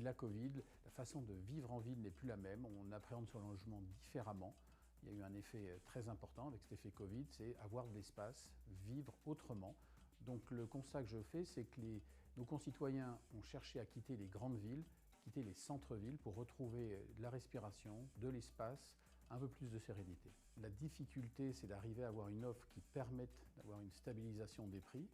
la Covid, la façon de vivre en ville n'est plus la même. On appréhende son logement différemment. Il y a eu un effet très important avec cet effet Covid, c'est avoir de l'espace, vivre autrement. Donc le constat que je fais, c'est que nos concitoyens ont cherché à quitter les grandes villes, quitter les centres-villes pour retrouver de la respiration, de l'espace, un peu plus de sérénité. La difficulté, c'est d'arriver à avoir une offre qui permette d'avoir une stabilisation des prix,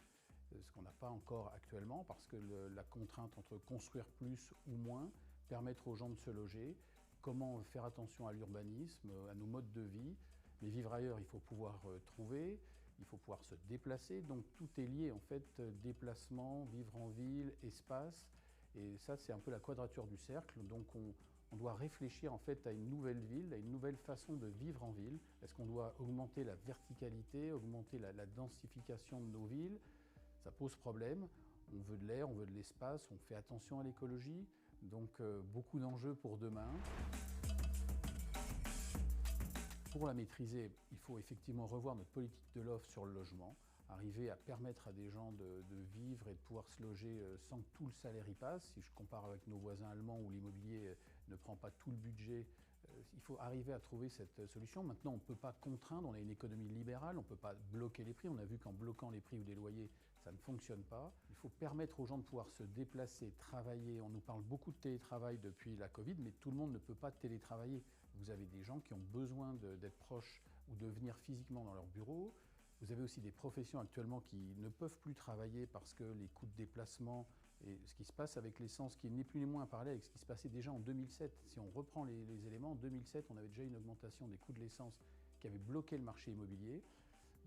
ce qu'on n'a pas encore actuellement parce que la contrainte entre construire plus ou moins, permettre aux gens de se loger, comment faire attention à l'urbanisme, à nos modes de vie. Mais vivre ailleurs, il faut pouvoir trouver, il faut pouvoir se déplacer, donc tout est lié en fait, déplacement, vivre en ville, espace, et ça c'est un peu la quadrature du cercle, donc on doit réfléchir en fait à une nouvelle ville, à une nouvelle façon de vivre en ville. Est-ce qu'on doit augmenter la verticalité, augmenter la densification de nos villes? Ça pose problème. On veut de l'air, on veut de l'espace, on fait attention à l'écologie, donc beaucoup d'enjeux pour demain. Pour la maîtriser, il faut effectivement revoir notre politique de l'offre sur le logement, arriver à permettre à des gens de vivre et de pouvoir se loger sans que tout le salaire y passe. Si je compare avec nos voisins allemands où l'immobilier ne prend pas tout le budget, il faut arriver à trouver cette solution. Maintenant, on ne peut pas contraindre, on a une économie libérale, on ne peut pas bloquer les prix. On a vu qu'en bloquant les prix ou les loyers, ça ne fonctionne pas. Il faut permettre aux gens de pouvoir se déplacer, travailler. On nous parle beaucoup de télétravail depuis la Covid, mais tout le monde ne peut pas télétravailler. Vous avez des gens qui ont besoin d'être proches ou de venir physiquement dans leur bureau. Vous avez aussi des professions actuellement qui ne peuvent plus travailler parce que les coûts de déplacement et ce qui se passe avec l'essence, qui n'est plus ni moins à parler avec ce qui se passait déjà en 2007. Si on reprend les éléments, en 2007, on avait déjà une augmentation des coûts de l'essence qui avait bloqué le marché immobilier.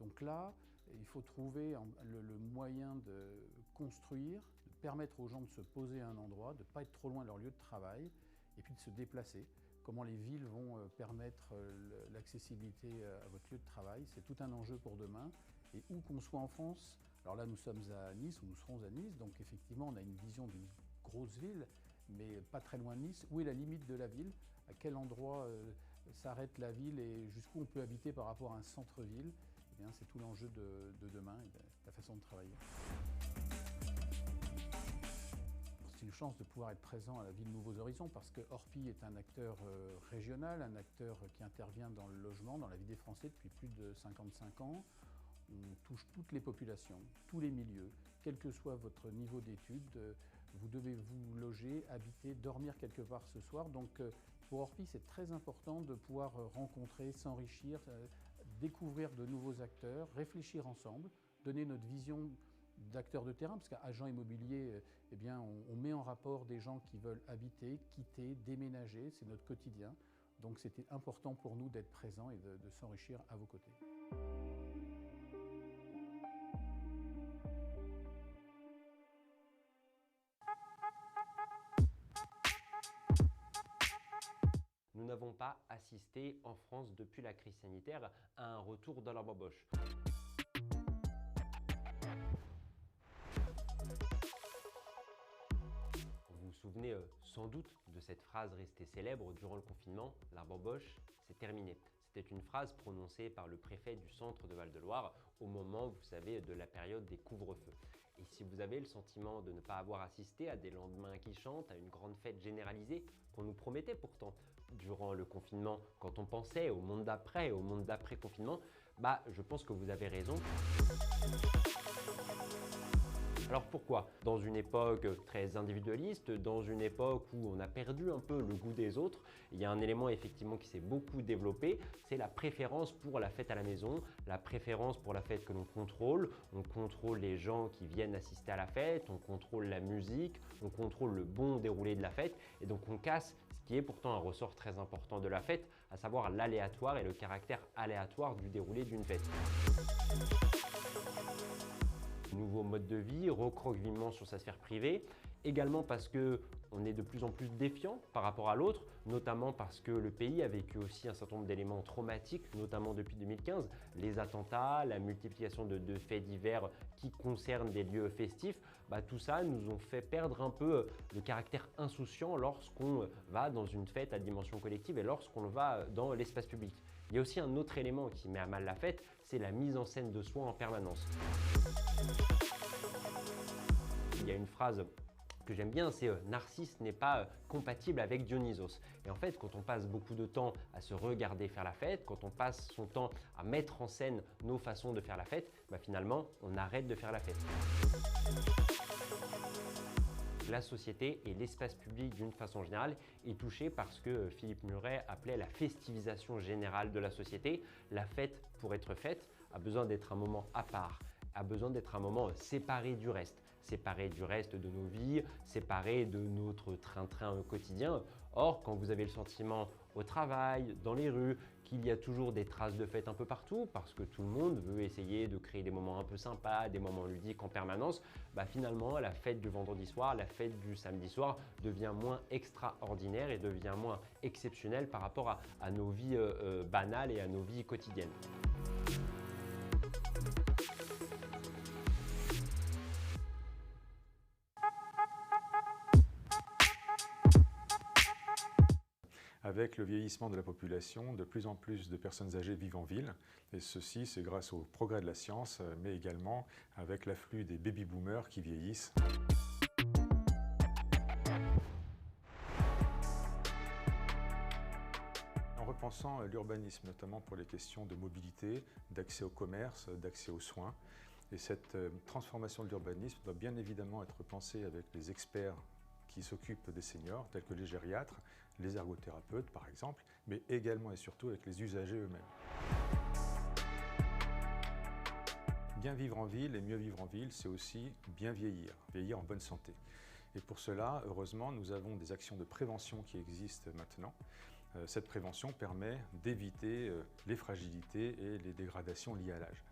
Donc là, il faut trouver le moyen de construire, de permettre aux gens de se poser à un endroit, de ne pas être trop loin de leur lieu de travail et puis de se déplacer. Comment les villes vont permettre l'accessibilité à votre lieu de travail, c'est tout un enjeu pour demain. Et où qu'on soit en France, alors là nous sommes à Nice, ou nous serons à Nice, donc effectivement on a une vision d'une grosse ville, mais pas très loin de Nice. Où est la limite de la ville? À quel endroit s'arrête la ville et jusqu'où on peut habiter par rapport à un centre-ville? Eh bien, c'est tout l'enjeu de demain et de la façon de travailler. C'est une chance de pouvoir être présent à la ville Nouveaux Horizons parce que Orpi est un acteur régional, un acteur qui intervient dans le logement, dans la vie des Français depuis plus de 55 ans. On touche toutes les populations, tous les milieux, quel que soit votre niveau d'études. Vous devez vous loger, habiter, dormir quelque part ce soir. Donc pour Orpi, c'est très important de pouvoir rencontrer, s'enrichir, découvrir de nouveaux acteurs, réfléchir ensemble, donner notre vision d'acteurs de terrain, parce qu'à agent immobilier, eh bien, on met en rapport des gens qui veulent habiter, quitter, déménager, c'est notre quotidien. Donc c'était important pour nous d'être présents et de s'enrichir à vos côtés. Nous n'avons pas assisté en France depuis la crise sanitaire à un retour dans l'embauche. Vous vous souvenez sans doute de cette phrase restée célèbre durant le confinement, la bamboche, c'est terminé. C'était une phrase prononcée par le préfet du centre de Val-de-Loire au moment, vous savez, de la période des couvre-feux. Et si vous avez le sentiment de ne pas avoir assisté à des lendemains qui chantent, à une grande fête généralisée qu'on nous promettait pourtant durant le confinement, quand on pensait au monde d'après, au monde d'après-confinement, je pense que vous avez raison. Alors pourquoi? Dans une époque très individualiste, dans une époque où on a perdu un peu le goût des autres, il y a un élément effectivement qui s'est beaucoup développé, c'est la préférence pour la fête à la maison, la préférence pour la fête que l'on contrôle. On contrôle les gens qui viennent assister à la fête, on contrôle la musique, on contrôle le bon déroulé de la fête et donc on casse ce qui est pourtant un ressort très important de la fête, à savoir l'aléatoire et le caractère aléatoire du déroulé d'une fête. Nouveau mode de vie, recroquevillement sur sa sphère privée, également parce qu'on est de plus en plus défiant par rapport à l'autre, notamment parce que le pays a vécu aussi un certain nombre d'éléments traumatiques, notamment depuis 2015, les attentats, la multiplication de faits divers qui concernent des lieux festifs, tout ça nous ont fait perdre un peu le caractère insouciant lorsqu'on va dans une fête à dimension collective et lorsqu'on va dans l'espace public. Il y a aussi un autre élément qui met à mal la fête, c'est la mise en scène de soi en permanence. Il y a une phrase Ce que j'aime bien, c'est Narcisse n'est pas compatible avec Dionysos. Et en fait, quand on passe beaucoup de temps à se regarder faire la fête, quand on passe son temps à mettre en scène nos façons de faire la fête, finalement, on arrête de faire la fête. La société et l'espace public d'une façon générale est touché par ce que Philippe Muret appelait la festivisation générale de la société. La fête, pour être faite, a besoin d'être un moment à part, a besoin d'être un moment séparé du reste de nos vies, séparé de notre train-train quotidien. Or, quand vous avez le sentiment au travail, dans les rues, qu'il y a toujours des traces de fête un peu partout, parce que tout le monde veut essayer de créer des moments un peu sympas, des moments ludiques en permanence, finalement, la fête du vendredi soir, la fête du samedi soir devient moins extraordinaire et devient moins exceptionnelle par rapport à nos vies banales et à nos vies quotidiennes. Avec le vieillissement de la population, de plus en plus de personnes âgées vivent en ville. Et ceci, c'est grâce au progrès de la science, mais également avec l'afflux des baby-boomers qui vieillissent. En repensant l'urbanisme, notamment pour les questions de mobilité, d'accès au commerce, d'accès aux soins, et cette transformation de l'urbanisme doit bien évidemment être pensée avec les experts qui s'occupent des seniors, tels que les gériatres, les ergothérapeutes par exemple, mais également et surtout avec les usagers eux-mêmes. Bien vivre en ville et mieux vivre en ville, c'est aussi bien vieillir, vieillir en bonne santé. Et pour cela, heureusement, nous avons des actions de prévention qui existent maintenant. Cette prévention permet d'éviter les fragilités et les dégradations liées à l'âge.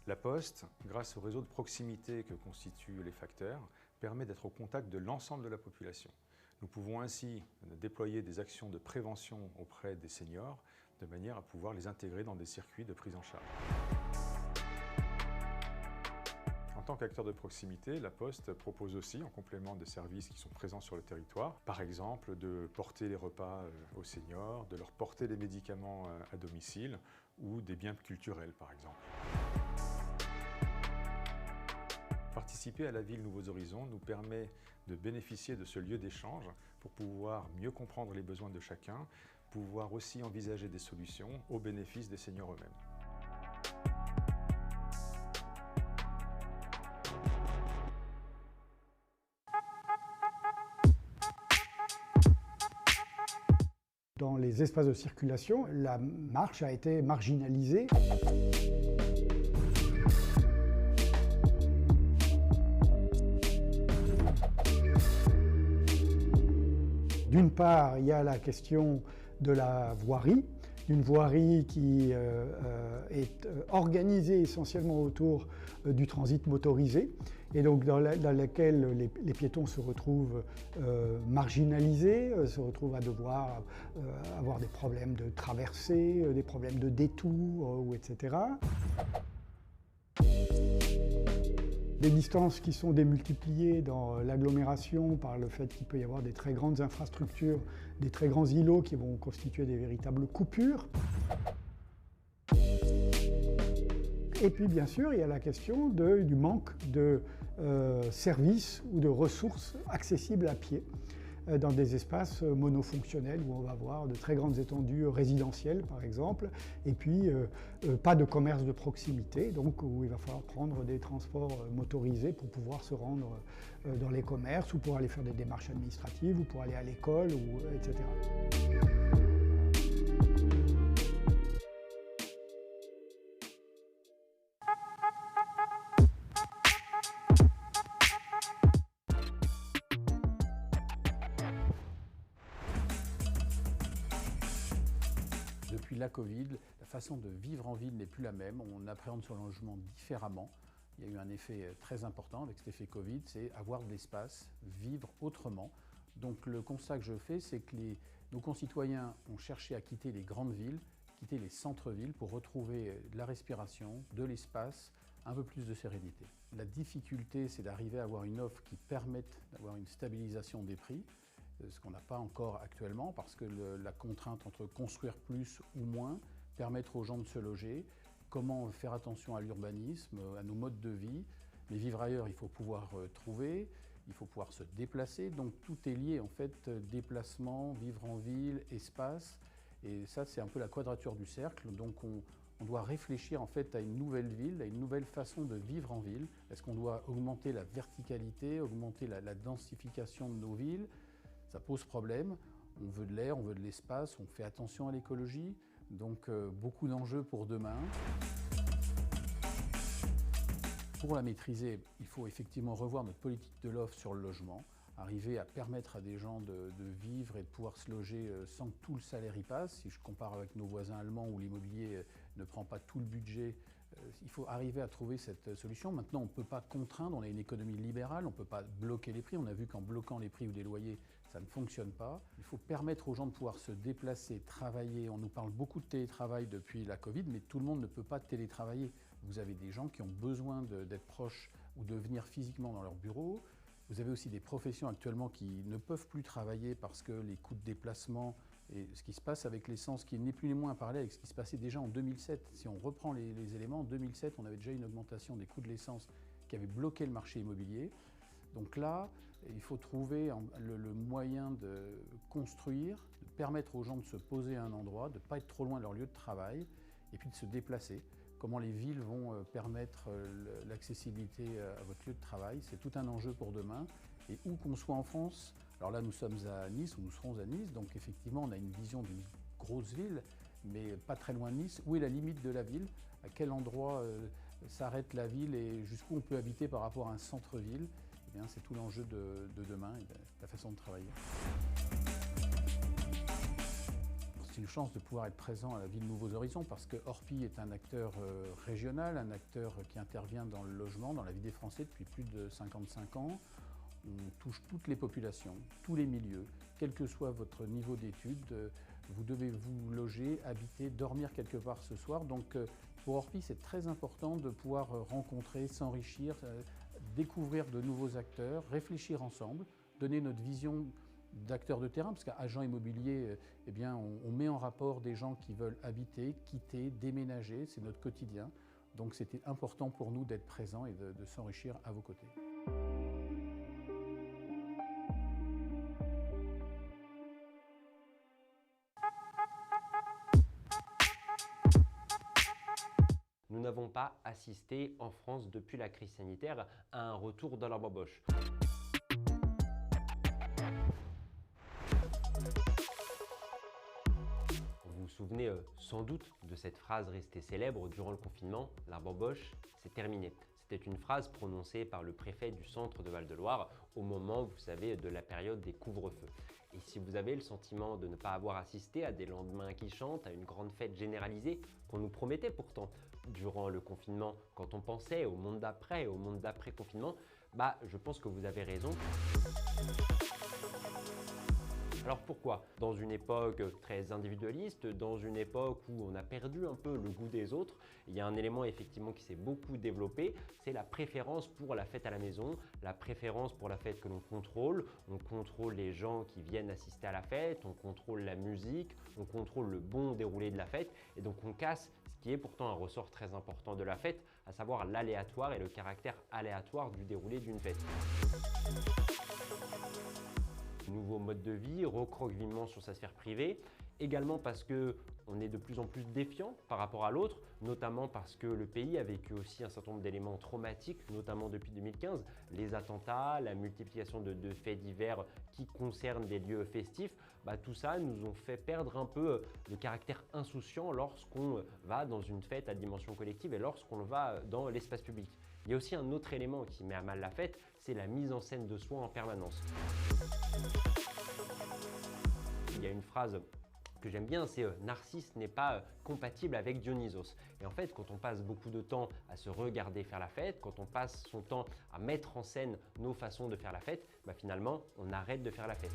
La Poste, grâce au réseau de proximité que constituent les facteurs, permet d'être au contact de l'ensemble de la population. Nous pouvons ainsi déployer des actions de prévention auprès des seniors de manière à pouvoir les intégrer dans des circuits de prise en charge. En tant qu'acteur de proximité, la Poste propose aussi, en complément des services qui sont présents sur le territoire, par exemple de porter les repas aux seniors, de leur porter les médicaments à domicile ou des biens culturels par exemple. Participer à la ville Nouveaux Horizons nous permet de bénéficier de ce lieu d'échange pour pouvoir mieux comprendre les besoins de chacun, pouvoir aussi envisager des solutions au bénéfice des seniors eux-mêmes. Dans les espaces de circulation, la marche a été marginalisée. D'une part, il y a la question de la voirie, d'une voirie qui est organisée essentiellement autour du transit motorisé, et donc dans laquelle les piétons se retrouvent marginalisés, se retrouvent à devoir avoir des problèmes de traversée, des problèmes de détour, etc. Des distances qui sont démultipliées dans l'agglomération par le fait qu'il peut y avoir des très grandes infrastructures, des très grands îlots qui vont constituer des véritables coupures. Et puis bien sûr, il y a la question du manque de services ou de ressources accessibles à pied dans des espaces monofonctionnels où on va avoir de très grandes étendues résidentielles par exemple, et puis pas de commerce de proximité, donc où il va falloir prendre des transports motorisés pour pouvoir se rendre dans les commerces ou pour aller faire des démarches administratives ou pour aller à l'école, etc. Depuis la Covid, la façon de vivre en ville n'est plus la même. On appréhende son logement différemment. Il y a eu un effet très important avec cet effet Covid, c'est avoir de l'espace, vivre autrement. Donc le constat que je fais, c'est que nos concitoyens ont cherché à quitter les grandes villes, quitter les centres-villes pour retrouver de la respiration, de l'espace, un peu plus de sérénité. La difficulté, c'est d'arriver à avoir une offre qui permette d'avoir une stabilisation des prix, ce qu'on n'a pas encore actuellement, parce que la contrainte entre construire plus ou moins, permettre aux gens de se loger, comment faire attention à l'urbanisme, à nos modes de vie, mais vivre ailleurs, il faut pouvoir trouver. il faut pouvoir se déplacer, donc tout est lié en fait, déplacement, vivre en ville, espace, et ça c'est un peu la quadrature du cercle, donc on doit réfléchir en fait à une nouvelle ville, à une nouvelle façon de vivre en ville. Est-ce qu'on doit augmenter la verticalité, augmenter la densification de nos villes? Ça pose problème. On veut de l'air, on veut de l'espace, on fait attention à l'écologie, donc beaucoup d'enjeux pour demain. Pour la maîtriser, il faut effectivement revoir notre politique de l'offre sur le logement, arriver à permettre à des gens de vivre et de pouvoir se loger sans que tout le salaire y passe. Si je compare avec nos voisins allemands où l'immobilier ne prend pas tout le budget, il faut arriver à trouver cette solution. Maintenant, on ne peut pas contraindre, on a une économie libérale, on ne peut pas bloquer les prix. On a vu qu'en bloquant les prix ou les loyers, ça ne fonctionne pas. Il faut permettre aux gens de pouvoir se déplacer, travailler. On nous parle beaucoup de télétravail depuis la Covid, mais tout le monde ne peut pas télétravailler. Vous avez des gens qui ont besoin d'être proches ou de venir physiquement dans leur bureau. Vous avez aussi des professions actuellement qui ne peuvent plus travailler parce que les coûts de déplacement et ce qui se passe avec l'essence, qui n'est plus ni moins à parler avec ce qui se passait déjà en 2007. Si on reprend les éléments, en 2007, on avait déjà une augmentation des coûts de l'essence qui avait bloqué le marché immobilier. Donc là, il faut trouver le moyen de construire, de permettre aux gens de se poser à un endroit, de ne pas être trop loin de leur lieu de travail et puis de se déplacer. Comment les villes vont permettre l'accessibilité à votre lieu de travail, c'est tout un enjeu pour demain. Et où qu'on soit en France, alors là nous sommes à Nice, ou nous serons à Nice, donc effectivement on a une vision d'une grosse ville, mais pas très loin de Nice. Où est la limite de la ville? À quel endroit s'arrête la ville et jusqu'où on peut habiter par rapport à un centre-ville? Eh bien, c'est tout l'enjeu de demain et de la façon de travailler. C'est une chance de pouvoir être présent à la ville Nouveaux Horizons parce que Orpi est un acteur régional, un acteur qui intervient dans le logement, dans la vie des Français depuis plus de 55 ans. On touche toutes les populations, tous les milieux, quel que soit votre niveau d'études. Vous devez vous loger, habiter, dormir quelque part ce soir. Donc pour Orpi, c'est très important de pouvoir rencontrer, s'enrichir, découvrir de nouveaux acteurs, réfléchir ensemble, donner notre vision d'acteurs de terrain, parce qu'à agent immobilier, eh bien, on met en rapport des gens qui veulent habiter, quitter, déménager, c'est notre quotidien. Donc c'était important pour nous d'être présents et de s'enrichir à vos côtés. Nous n'avons pas assisté en France depuis la crise sanitaire à un retour dans la bamboche. Vous vous souvenez sans doute de cette phrase restée célèbre durant le confinement, la bamboche, c'est terminé. C'était une phrase prononcée par le préfet du centre de Val-de-Loire au moment, vous savez, de la période des couvre-feux. Et si vous avez le sentiment de ne pas avoir assisté à des lendemains qui chantent, à une grande fête généralisée qu'on nous promettait pourtant durant le confinement, quand on pensait au monde d'après, au monde d'après-confinement, je pense que vous avez raison. Alors pourquoi? Dans une époque très individualiste, dans une époque où on a perdu un peu le goût des autres, il y a un élément effectivement qui s'est beaucoup développé, c'est la préférence pour la fête à la maison, la préférence pour la fête que l'on contrôle. On contrôle les gens qui viennent assister à la fête, on contrôle la musique, on contrôle le bon déroulé de la fête et donc on casse ce qui est pourtant un ressort très important de la fête, à savoir l'aléatoire et le caractère aléatoire du déroulé d'une fête. Nouveau mode de vie, recroquevillement sur sa sphère privée, également parce qu'on est de plus en plus défiant par rapport à l'autre, notamment parce que le pays a vécu aussi un certain nombre d'éléments traumatiques, notamment depuis 2015, les attentats, la multiplication de faits divers qui concernent des lieux festifs, tout ça nous ont fait perdre un peu le caractère insouciant lorsqu'on va dans une fête à dimension collective et lorsqu'on va dans l'espace public. Il y a aussi un autre élément qui met à mal la fête, c'est la mise en scène de soi en permanence. Il y a une phrase que j'aime bien, c'est Narcisse n'est pas compatible avec Dionysos. Et en fait, quand on passe beaucoup de temps à se regarder faire la fête, quand on passe son temps à mettre en scène nos façons de faire la fête, finalement, on arrête de faire la fête.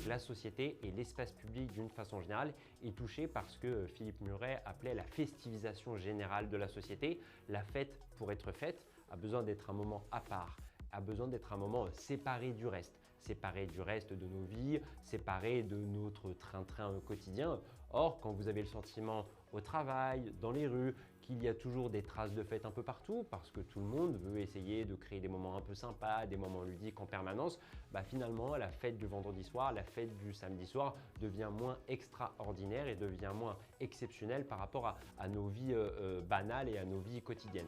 La société et l'espace public d'une façon générale est touché par ce que Philippe Muret appelait la festivisation générale de la société. La fête, pour être faite, a besoin d'être un moment à part, a besoin d'être un moment séparé du reste. séparés du reste de nos vies, séparés de notre train-train quotidien. Or, quand vous avez le sentiment au travail, dans les rues, qu'il y a toujours des traces de fête un peu partout, parce que tout le monde veut essayer de créer des moments un peu sympas, des moments ludiques en permanence, finalement, la fête du vendredi soir, la fête du samedi soir devient moins extraordinaire et devient moins exceptionnelle par rapport à nos vies banales et à nos vies quotidiennes.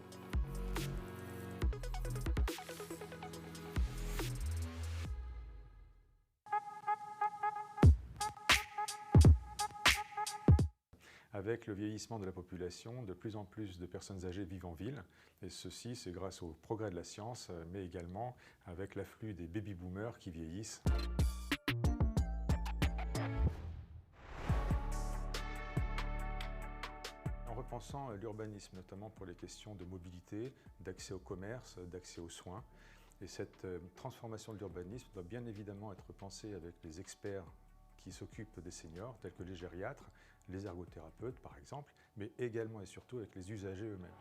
Avec le vieillissement de la population, de plus en plus de personnes âgées vivent en ville. Et ceci, c'est grâce au progrès de la science, mais également avec l'afflux des baby-boomers qui vieillissent. En repensant l'urbanisme, notamment pour les questions de mobilité, d'accès au commerce, d'accès aux soins, et cette transformation de l'urbanisme doit bien évidemment être pensée avec les experts qui s'occupent des seniors, tels que les gériatres, les ergothérapeutes par exemple, mais également et surtout avec les usagers eux-mêmes.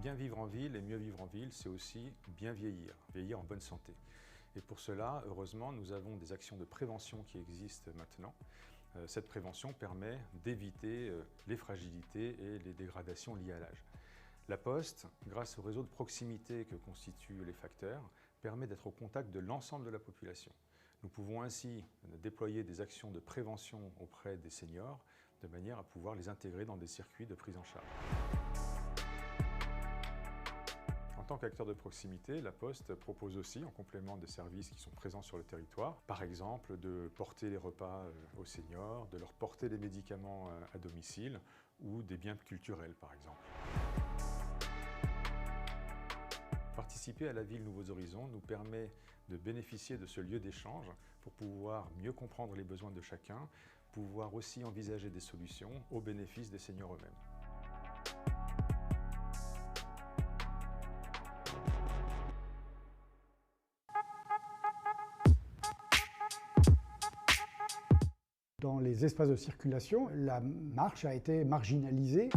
Bien vivre en ville et mieux vivre en ville, c'est aussi bien vieillir, vieillir en bonne santé. Et pour cela, heureusement, nous avons des actions de prévention qui existent maintenant. Cette prévention permet d'éviter les fragilités et les dégradations liées à l'âge. La Poste, grâce au réseau de proximité que constituent les facteurs, permet d'être au contact de l'ensemble de la population. Nous pouvons ainsi déployer des actions de prévention auprès des seniors de manière à pouvoir les intégrer dans des circuits de prise en charge. En tant qu'acteur de proximité, la Poste propose aussi, en complément des services qui sont présents sur le territoire, par exemple de porter les repas aux seniors, de leur porter les médicaments à domicile ou des biens culturels par exemple. Participer à la ville Nouveaux Horizons nous permet de bénéficier de ce lieu d'échange pour pouvoir mieux comprendre les besoins de chacun, pouvoir aussi envisager des solutions au bénéfice des seniors eux-mêmes. Dans les espaces de circulation, la marche a été marginalisée.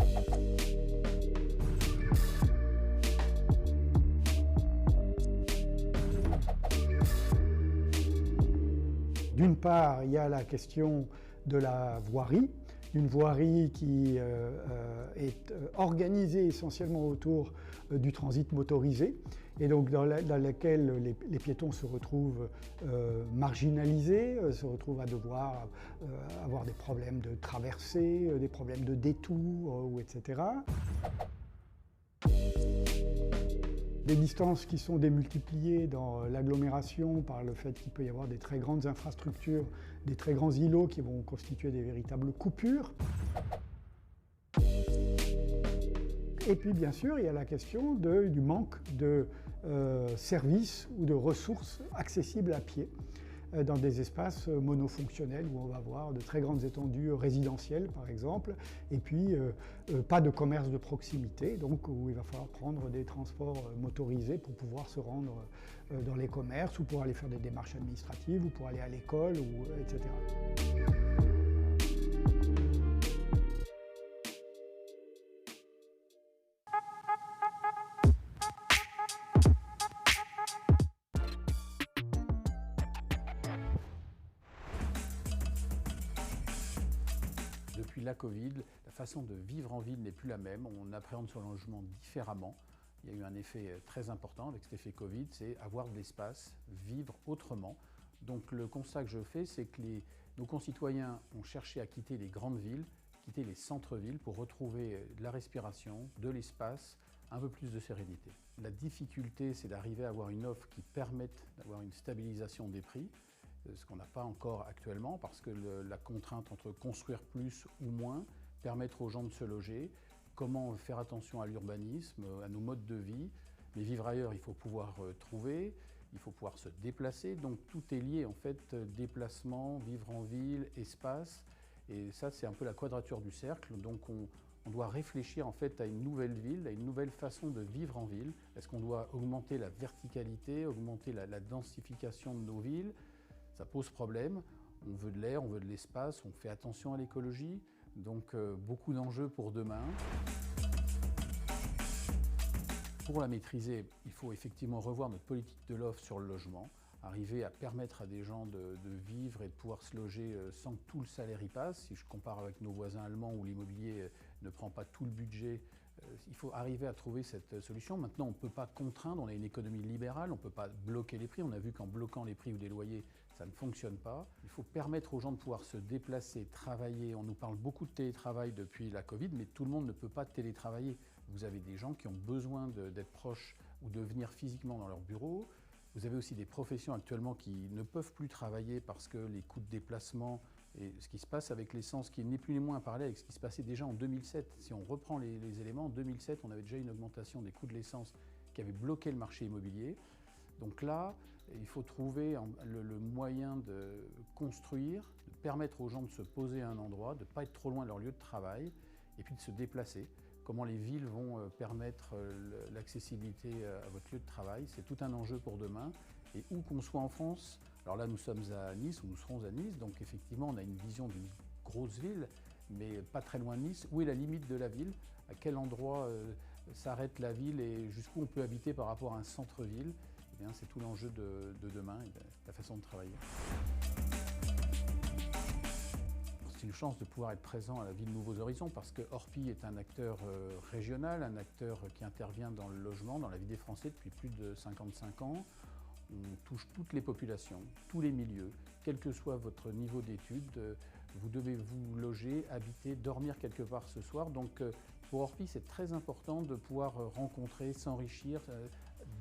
D'une part, il y a la question de la voirie, une voirie qui est organisée essentiellement autour du transit motorisé et donc dans laquelle les piétons se retrouvent marginalisés, se retrouvent à devoir avoir des problèmes de traversée, des problèmes de détour, etc. Des distances qui sont démultipliées dans l'agglomération par le fait qu'il peut y avoir des très grandes infrastructures, des très grands îlots qui vont constituer des véritables coupures. Et puis bien sûr, il y a la question du manque de services ou de ressources accessibles à pied dans des espaces monofonctionnels où on va avoir de très grandes étendues résidentielles par exemple, et puis pas de commerce de proximité, donc où il va falloir prendre des transports motorisés pour pouvoir se rendre dans les commerces ou pour aller faire des démarches administratives ou pour aller à l'école, etc. Depuis la Covid, la façon de vivre en ville n'est plus la même. On appréhende son logement différemment. Il y a eu un effet très important avec cet effet Covid, c'est avoir de l'espace, vivre autrement. Donc le constat que je fais, c'est que nos concitoyens ont cherché à quitter les grandes villes, quitter les centres-villes pour retrouver de la respiration, de l'espace, un peu plus de sérénité. La difficulté, c'est d'arriver à avoir une offre qui permette d'avoir une stabilisation des prix, ce qu'on n'a pas encore actuellement, parce que la contrainte entre construire plus ou moins, permettre aux gens de se loger, comment faire attention à l'urbanisme, à nos modes de vie. Mais vivre ailleurs, il faut pouvoir trouver, il faut pouvoir se déplacer, donc tout est lié en fait, déplacement, vivre en ville, espace, et ça c'est un peu la quadrature du cercle, donc on doit réfléchir en fait à une nouvelle ville, à une nouvelle façon de vivre en ville. Est-ce qu'on doit augmenter la verticalité, augmenter la densification de nos villes? Ça pose problème, on veut de l'air, on veut de l'espace, on fait attention à l'écologie, donc beaucoup d'enjeux pour demain. Pour la maîtriser, il faut effectivement revoir notre politique de l'offre sur le logement, arriver à permettre à des gens de vivre et de pouvoir se loger sans que tout le salaire y passe. Si je compare avec nos voisins allemands où l'immobilier ne prend pas tout le budget, il faut arriver à trouver cette solution. Maintenant, on ne peut pas contraindre, on a une économie libérale, on ne peut pas bloquer les prix. On a vu qu'en bloquant les prix ou des loyers, ça ne fonctionne pas. Il faut permettre aux gens de pouvoir se déplacer, travailler. On nous parle beaucoup de télétravail depuis la Covid, mais tout le monde ne peut pas télétravailler. Vous avez des gens qui ont besoin d'être proches ou de venir physiquement dans leur bureau. Vous avez aussi des professions actuellement qui ne peuvent plus travailler parce que les coûts de déplacement et ce qui se passe avec l'essence, qui n'est plus ni moins à parler avec ce qui se passait déjà en 2007. Si on reprend les éléments, en 2007, on avait déjà une augmentation des coûts de l'essence qui avait bloqué le marché immobilier. Donc là, il faut trouver le moyen de construire, de permettre aux gens de se poser à un endroit, de ne pas être trop loin de leur lieu de travail et puis de se déplacer. Comment les villes vont permettre l'accessibilité à votre lieu de travail, c'est tout un enjeu pour demain. Et où qu'on soit en France, alors là nous sommes à Nice, ou nous serons à Nice, donc effectivement on a une vision d'une grosse ville, mais pas très loin de Nice. Où est la limite de la ville? À quel endroit s'arrête la ville et jusqu'où on peut habiter par rapport à un centre-ville? Eh bien, c'est tout l'enjeu de demain et de la façon de travailler. C'est une chance de pouvoir être présent à la ville Nouveaux Horizons parce que Orpi est un acteur régional, un acteur qui intervient dans le logement, dans la vie des Français depuis plus de 55 ans. On touche toutes les populations, tous les milieux, quel que soit votre niveau d'études. Vous devez vous loger, habiter, dormir quelque part ce soir. Donc pour Orpi, c'est très important de pouvoir rencontrer, s'enrichir,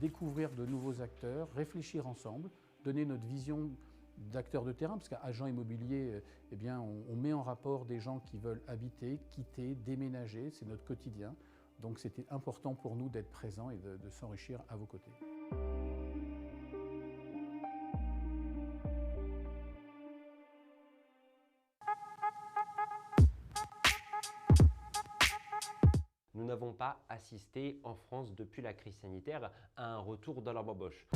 découvrir de nouveaux acteurs, réfléchir ensemble, donner notre vision d'acteurs de terrain, parce qu'à agent immobilier, eh bien, on met en rapport des gens qui veulent habiter, quitter, déménager, c'est notre quotidien. Donc c'était important pour nous d'être présents et de s'enrichir à vos côtés. Nous n'avons pas assisté en France depuis la crise sanitaire à un retour dans la bamboche.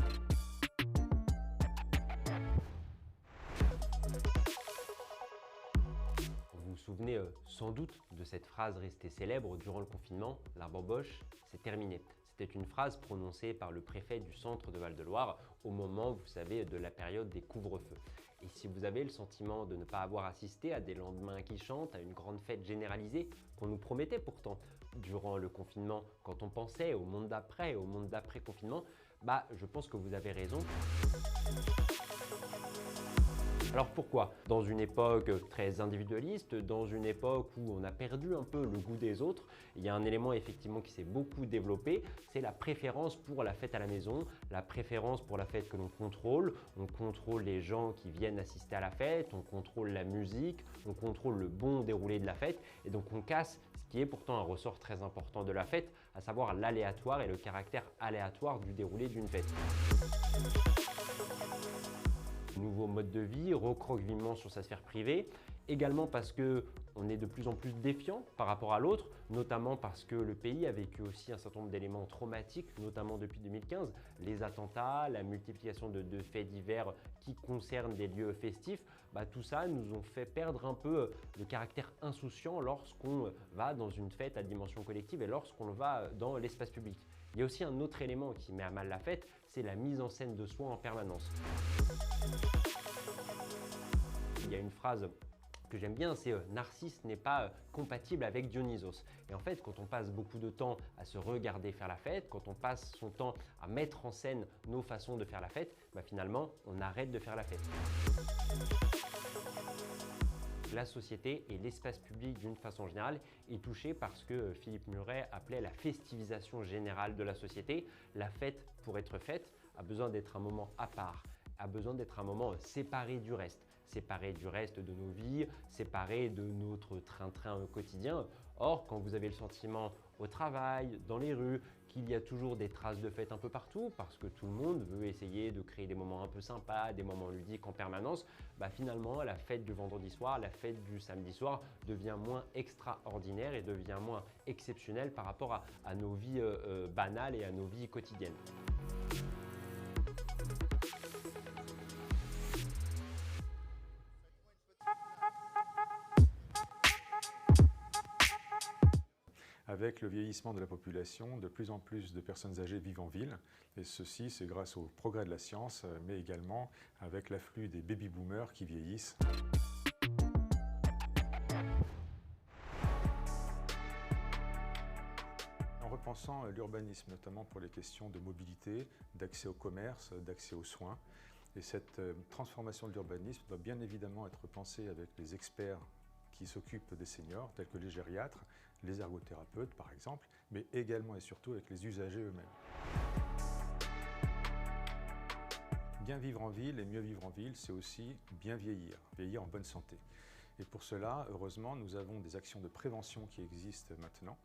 Vous vous souvenez sans doute de cette phrase restée célèbre durant le confinement, la bamboche, c'est terminé. C'était une phrase prononcée par le préfet du centre de Val-de-Loire au moment, vous savez, de la période des couvre-feux. Et si vous avez le sentiment de ne pas avoir assisté à des lendemains qui chantent, à une grande fête généralisée qu'on nous promettait pourtant durant le confinement, quand on pensait au monde d'après, au monde d'après-confinement, je pense que vous avez raison. Alors pourquoi? Dans une époque très individualiste, dans une époque où on a perdu un peu le goût des autres, il y a un élément effectivement qui s'est beaucoup développé, c'est la préférence pour la fête à la maison, la préférence pour la fête que l'on contrôle. On contrôle les gens qui viennent assister à la fête, on contrôle la musique, on contrôle le bon déroulé de la fête et donc on casse ce qui est pourtant un ressort très important de la fête, à savoir l'aléatoire et le caractère aléatoire du déroulé d'une fête. Nouveau mode de vie, recroquevillement sur sa sphère privée, également parce qu'on est de plus en plus défiant par rapport à l'autre, notamment parce que le pays a vécu aussi un certain nombre d'éléments traumatiques, notamment depuis 2015, les attentats, la multiplication de faits divers qui concernent des lieux festifs, tout ça nous ont fait perdre un peu le caractère insouciant lorsqu'on va dans une fête à dimension collective et lorsqu'on va dans l'espace public. Il y a aussi un autre élément qui met à mal la fête, c'est la mise en scène de soi en permanence. Il y a une phrase que j'aime bien, c'est Narcisse n'est pas compatible avec Dionysos. Et en fait, quand on passe beaucoup de temps à se regarder faire la fête, quand on passe son temps à mettre en scène nos façons de faire la fête, finalement, on arrête de faire la fête. La société et l'espace public d'une façon générale est touché par ce que Philippe Muret appelait la festivisation générale de la société. La fête, pour être faite, a besoin d'être un moment à part, a besoin d'être un moment séparé du reste de nos vies, séparé de notre train-train quotidien. Or, quand vous avez le sentiment au travail, dans les rues, qu'il y a toujours des traces de fête un peu partout, parce que tout le monde veut essayer de créer des moments un peu sympas, des moments ludiques en permanence, finalement, la fête du vendredi soir, la fête du samedi soir devient moins extraordinaire et devient moins exceptionnelle par rapport à nos vies banales et à nos vies quotidiennes. Avec le vieillissement de la population, de plus en plus de personnes âgées vivent en ville. Et ceci, c'est grâce au progrès de la science, mais également avec l'afflux des baby-boomers qui vieillissent. En repensant l'urbanisme, notamment pour les questions de mobilité, d'accès au commerce, d'accès aux soins, et cette transformation de l'urbanisme doit bien évidemment être pensée avec les experts qui s'occupent des seniors, tels que les gériatres, les ergothérapeutes par exemple, mais également et surtout avec les usagers eux-mêmes. Bien vivre en ville et mieux vivre en ville, c'est aussi bien vieillir, vieillir en bonne santé. Et pour cela, heureusement, nous avons des actions de prévention qui existent maintenant.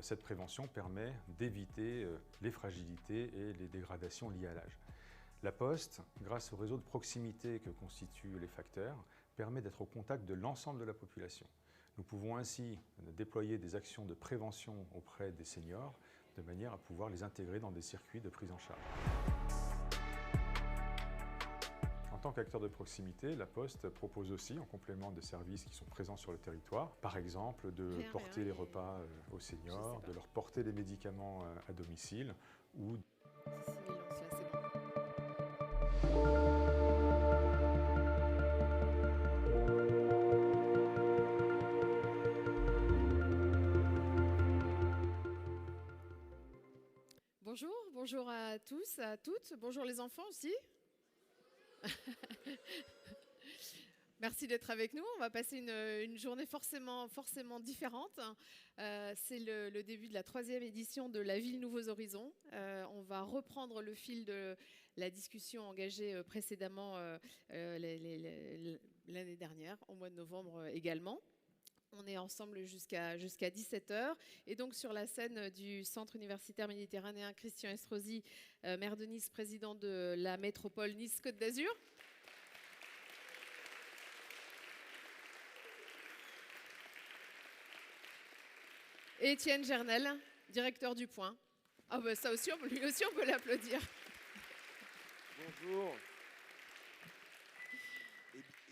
Cette prévention permet d'éviter les fragilités et les dégradations liées à l'âge. La Poste, grâce au réseau de proximité que constituent les facteurs, permet d'être au contact de l'ensemble de la population. Nous pouvons ainsi déployer des actions de prévention auprès des seniors, de manière à pouvoir les intégrer dans des circuits de prise en charge. En tant qu'acteur de proximité, la Poste propose aussi, en complément des services qui sont présents sur le territoire, par exemple de porter les repas aux seniors, de leur porter les médicaments à domicile ou... Bonjour à tous, à toutes. Bonjour les enfants aussi. Merci d'être avec nous. On va passer une journée forcément différente. C'est le début de la 3e édition de La Ville Nouveaux Horizons. On va reprendre le fil de la discussion engagée précédemment l'année dernière, au mois de novembre également. On est ensemble jusqu'à 17h. Et donc sur la scène du Centre universitaire méditerranéen, Christian Estrosi, maire de Nice, président de la métropole Nice-Côte d'Azur. Et Étienne Gernel, directeur du Point. Ah ben ça aussi, lui aussi on peut l'applaudir. Bonjour.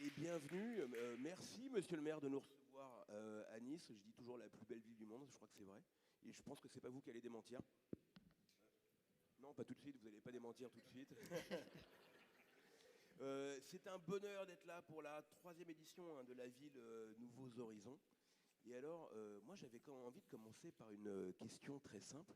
Et bienvenue. Merci monsieur le maire de nous recevoir à Nice. Je dis toujours la plus belle ville du monde, je crois que c'est vrai. Et je pense que c'est pas vous qui allez démentir. Non, pas tout de suite, vous n'allez pas démentir tout de suite. C'est un bonheur d'être là pour la 3e édition de la Ville Nouveaux Horizons. Et alors, moi j'avais envie de commencer par une question très simple.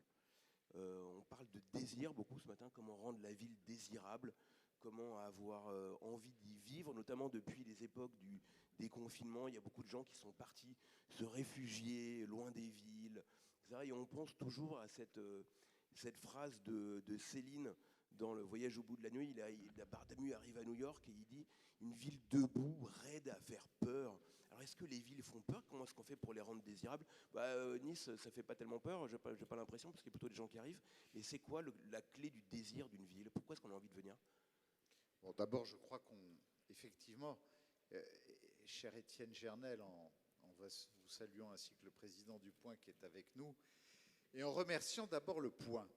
On parle de désir beaucoup ce matin, comment rendre la ville désirable, comment avoir envie d'y vivre, notamment depuis les époques du déconfinement. Il y a beaucoup de gens qui sont partis se réfugier loin des villes, etc. Et on pense toujours à cette phrase de Céline dans Le Voyage au bout de la nuit. Bardamu arrive à New York et il dit « Une ville debout, raide à faire peur ». Alors est-ce que les villes font peur? Comment est-ce qu'on fait pour les rendre désirables? Nice, ça fait pas tellement peur, j'ai pas l'impression, parce qu'il y a plutôt des gens qui arrivent. Mais c'est quoi la clé du désir d'une ville? Pourquoi est-ce qu'on a envie de venir? Bon, d'abord, je crois effectivement, cher Étienne Gernel, vous saluant ainsi que le président du Point qui est avec nous, et en remerciant d'abord le Point,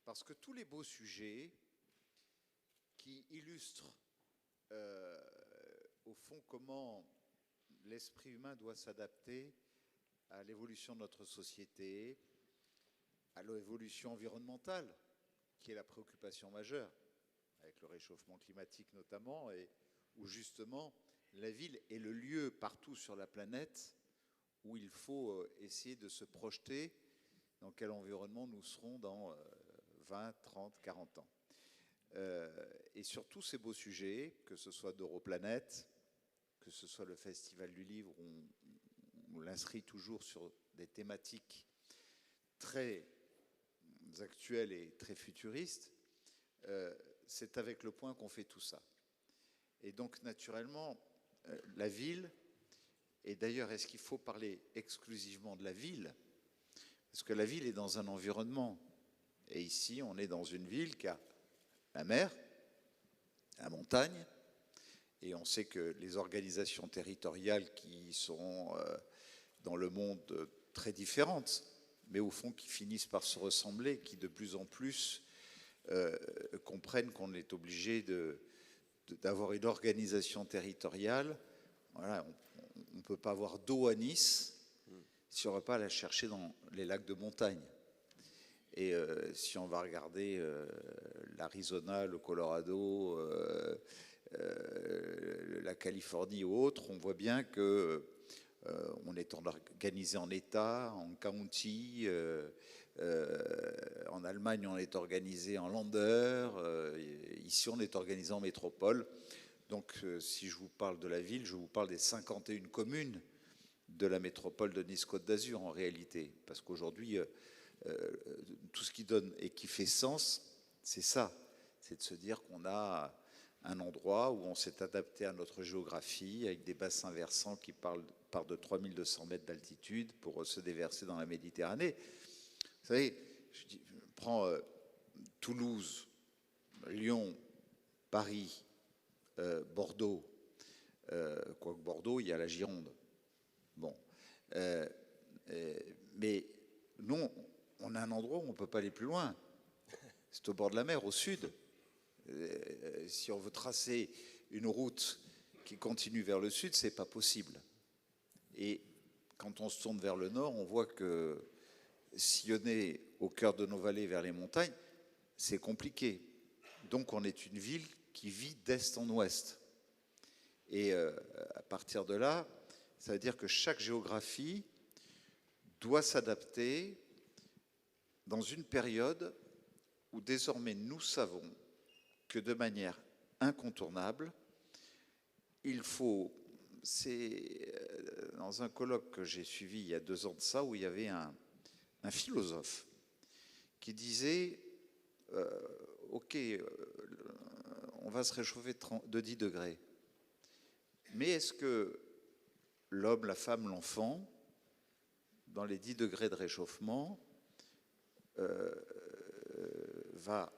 parce que tous les beaux sujets qui illustrent au fond comment l'esprit humain doit s'adapter à l'évolution de notre société, à l'évolution environnementale, qui est la préoccupation majeure, avec le réchauffement climatique notamment, et où justement la ville est le lieu partout sur la planète où il faut essayer de se projeter dans quel environnement nous serons dans 20, 30, 40 ans. Et sur tous ces beaux sujets, que ce soit d'Europlanète, que ce soit le Festival du Livre, on l'inscrit toujours sur des thématiques très actuelles et très futuristes, c'est avec le Point qu'on fait tout ça. Et donc, naturellement, la ville, et d'ailleurs, est-ce qu'il faut parler exclusivement de la ville? Parce que la ville est dans un environnement. Et ici, on est dans une ville qui a la mer, la montagne, et on sait que les organisations territoriales qui sont dans le monde très différentes, mais au fond qui finissent par se ressembler, qui de plus en plus comprennent qu'on est obligé d'avoir une organisation territoriale. Voilà, on ne peut pas avoir d'eau à Nice si on ne va pas la chercher dans les lacs de montagne. Et si on va regarder l'Arizona, le Colorado, la Californie ou autres, on voit bien que on est organisé en État, en county. En Allemagne, on est organisé en Länder. Ici, on est organisé en métropole. Donc, si je vous parle de la ville, je vous parle des 51 communes de la métropole de Nice-Côte d'Azur en réalité. Parce qu'aujourd'hui, tout ce qui donne et qui fait sens, c'est ça. C'est de se dire qu'on a un endroit où on s'est adapté à notre géographie, avec des bassins versants qui partent de 3200 mètres d'altitude pour se déverser dans la Méditerranée. Vous savez, je prends Toulouse, Lyon, Paris, Bordeaux. Quoique Bordeaux, il y a la Gironde. Bon. Mais nous, on a un endroit où on ne peut pas aller plus loin. C'est au bord de la mer, au sud. Si on veut tracer une route qui continue vers le sud, ce n'est pas possible. Et quand on se tourne vers le nord, on voit que sillonner au cœur de nos vallées vers les montagnes, c'est compliqué. Donc on est une ville qui vit d'est en ouest. Et à partir de là, ça veut dire que chaque géographie doit s'adapter dans une période où désormais nous savons que de manière incontournable, il faut, c'est dans un colloque que j'ai suivi il y a 2 ans de ça, où il y avait un philosophe qui disait ok, on va se réchauffer de 10 degrés, mais est-ce que l'homme, la femme, l'enfant, dans les 10 degrés de réchauffement, va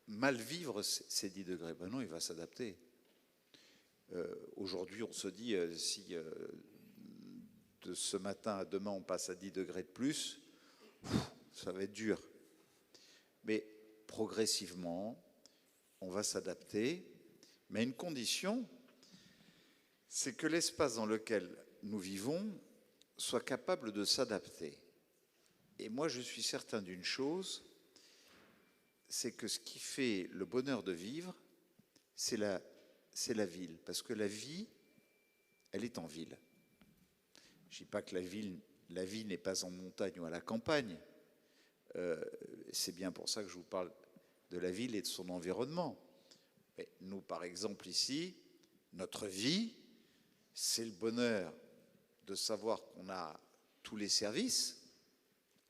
mal vivre ces 10 degrés? Ben non, il va s'adapter. Aujourd'hui, on se dit, si de ce matin à demain, on passe à 10 degrés de plus, ça va être dur. Mais progressivement, on va s'adapter, mais à une condition, c'est que l'espace dans lequel nous vivons soit capable de s'adapter. Et moi, je suis certain d'une chose, c'est que ce qui fait le bonheur de vivre, c'est la ville. Parce que la vie, elle est en ville. Je ne dis pas que la vie n'est pas en montagne ou à la campagne. C'est bien pour ça que je vous parle de la ville et de son environnement. Mais nous, par exemple, ici, notre vie, c'est le bonheur de savoir qu'on a tous les services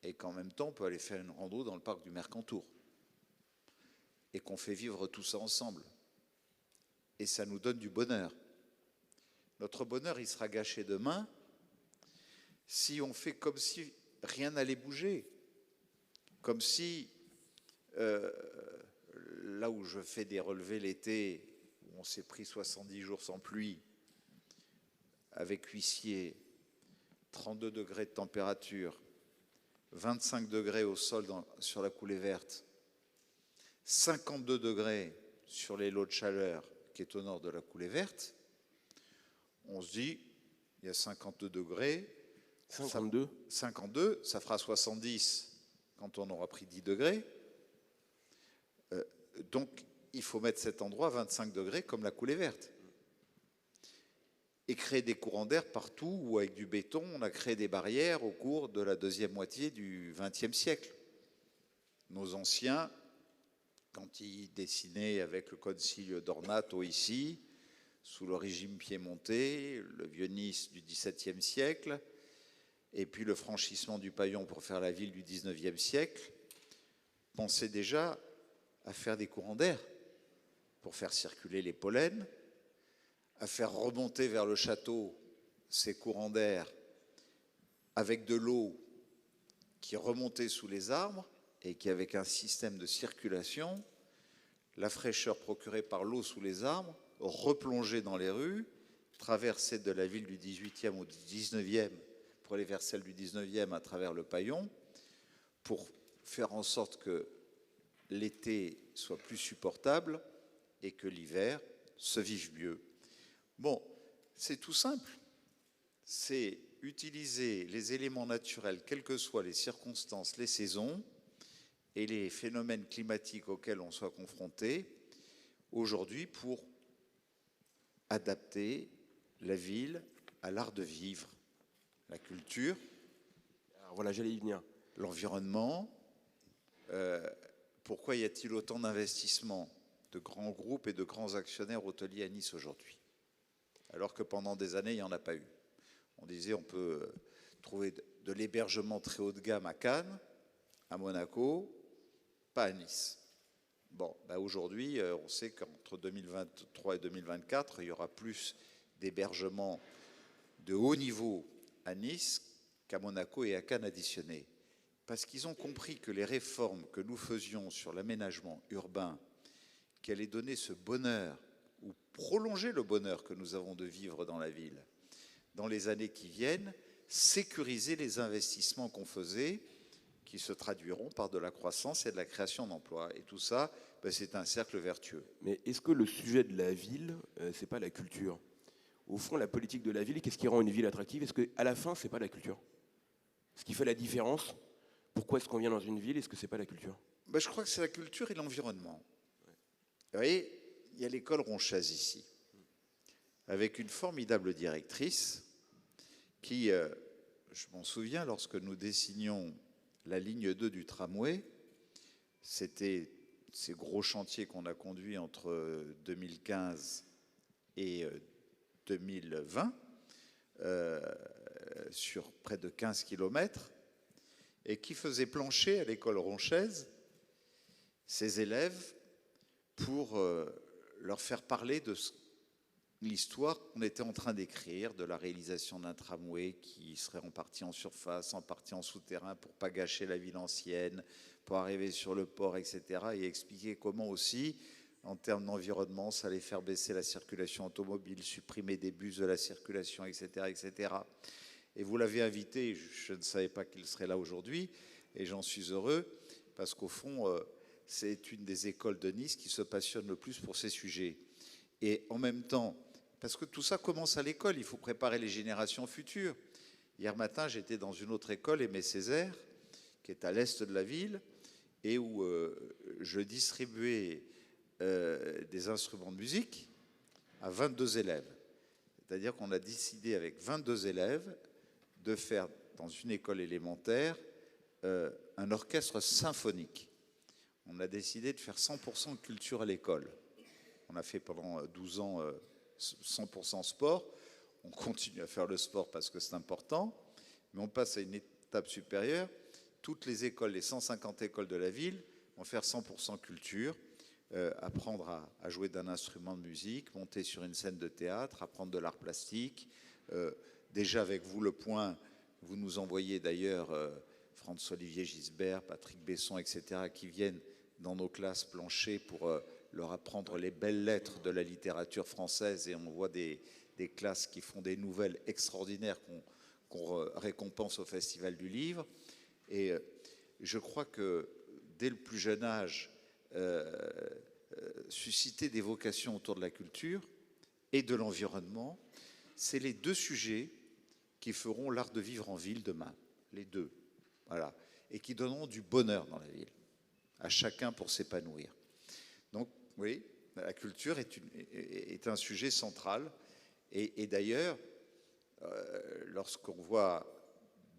et qu'en même temps, on peut aller faire une rando dans le parc du Mercantour et qu'on fait vivre tout ça ensemble. Et ça nous donne du bonheur. Notre bonheur, il sera gâché demain si on fait comme si rien n'allait bouger. Comme si, là où je fais des relevés l'été, où on s'est pris 70 jours sans pluie, avec huissier, 32 degrés de température, 25 degrés au sol sur la coulée verte, 52 degrés sur les lots de chaleur qui est au nord de la coulée verte, on se dit, il y a 52 degrés. 52, ça fera 70 quand on aura pris 10 degrés. Donc, il faut mettre cet endroit à 25 degrés comme la coulée verte. Et créer des courants d'air partout où, avec du béton, on a créé des barrières au cours de la deuxième moitié du XXe siècle. Nos anciens, quand ils dessinaient avec le Concilio d'Ornato ici, sous le régime piémontais, le vieux Nice du XVIIe siècle, et puis le franchissement du Paillon pour faire la ville du XIXe siècle, pensaient déjà à faire des courants d'air pour faire circuler les pollens, à faire remonter vers le château ces courants d'air avec de l'eau qui remontait sous les arbres et qui, avec un système de circulation, la fraîcheur procurée par l'eau sous les arbres, replongeait dans les rues, traversait de la ville du 18e au 19e pour aller vers celle du 19e à travers le Paillon, pour faire en sorte que l'été soit plus supportable et que l'hiver se vive mieux. Bon, c'est tout simple. C'est utiliser les éléments naturels, quelles que soient les circonstances, les saisons et les phénomènes climatiques auxquels on soit confronté, aujourd'hui pour adapter la ville à l'art de vivre, la culture, Alors voilà, j'allais y venir. l'environnement. Pourquoi y a-t-il autant d'investissements de grands groupes et de grands actionnaires hôteliers à Nice aujourd'hui, alors que pendant des années, il n'y en a pas eu? On disait on peut trouver de l'hébergement très haut de gamme à Cannes, à Monaco, pas à Nice. Bon, ben aujourd'hui, on sait qu'entre 2023 et 2024, il y aura plus d'hébergements de haut niveau à Nice qu'à Monaco et à Cannes additionnés. Parce qu'ils ont compris que les réformes que nous faisions sur l'aménagement urbain, qui allaient donner ce bonheur, ou prolonger le bonheur que nous avons de vivre dans la ville, dans les années qui viennent, sécuriser les investissements qu'on faisait, qui se traduiront par de la croissance et de la création d'emplois. Et tout ça, ben, c'est un cercle vertueux. Mais est-ce que le sujet de la ville, c'est pas la culture? Au fond, la politique de la ville, qu'est-ce qui rend une ville attractive? Est-ce qu'à la fin, c'est pas la culture? Ce qui fait la différence, pourquoi est-ce qu'on vient dans une ville? Est-ce que c'est pas la culture? Ben, je crois que c'est la culture et l'environnement. Vous voyez, il y a l'école Ronchaise ici, avec une formidable directrice qui, je m'en souviens, lorsque nous dessinions la ligne 2 du tramway, c'était ces gros chantiers qu'on a conduits entre 2015 et 2020, sur près de 15 kilomètres, et qui faisait plancher à l'école Ronchaise ses élèves pour leur faire parler de l'histoire qu'on était en train d'écrire, de la réalisation d'un tramway qui serait en partie en surface, en partie en souterrain pour pas gâcher la ville ancienne, pour arriver sur le port, etc. Et expliquer comment aussi, en termes d'environnement, ça allait faire baisser la circulation automobile, supprimer des bus de la circulation, etc. etc. Et vous l'avez invité, je ne savais pas qu'il serait là aujourd'hui, et j'en suis heureux, parce qu'au fond, c'est une des écoles de Nice qui se passionne le plus pour ces sujets. Et en même temps, parce que tout ça commence à l'école, il faut préparer les générations futures. Hier matin, j'étais dans une autre école, Aimé Césaire, qui est à l'est de la ville, et où je distribuais des instruments de musique à 22 élèves. C'est-à-dire qu'on a décidé avec 22 élèves de faire, dans une école élémentaire, un orchestre symphonique. On a décidé de faire 100% de culture à l'école. On a fait pendant 12 ans 100% sport. On continue à faire le sport parce que c'est important, mais on passe à une étape supérieure. Toutes les écoles, les 150 écoles de la ville, vont faire 100% culture, apprendre à jouer d'un instrument de musique, monter sur une scène de théâtre, apprendre de l'art plastique. Déjà avec vous, Le Point, vous nous envoyez d'ailleurs François-Olivier Gisbert, Patrick Besson, etc., qui viennent dans nos classes plancher pour leur apprendre les belles lettres de la littérature française, et on voit des classes qui font des nouvelles extraordinaires qu'on récompense au Festival du Livre. Et je crois que dès le plus jeune âge, susciter des vocations autour de la culture et de l'environnement, c'est les deux sujets qui feront l'art de vivre en ville demain, les deux, voilà, et qui donneront du bonheur dans la ville, à chacun pour s'épanouir. Donc, oui, la culture est un sujet central. Et d'ailleurs, lorsqu'on voit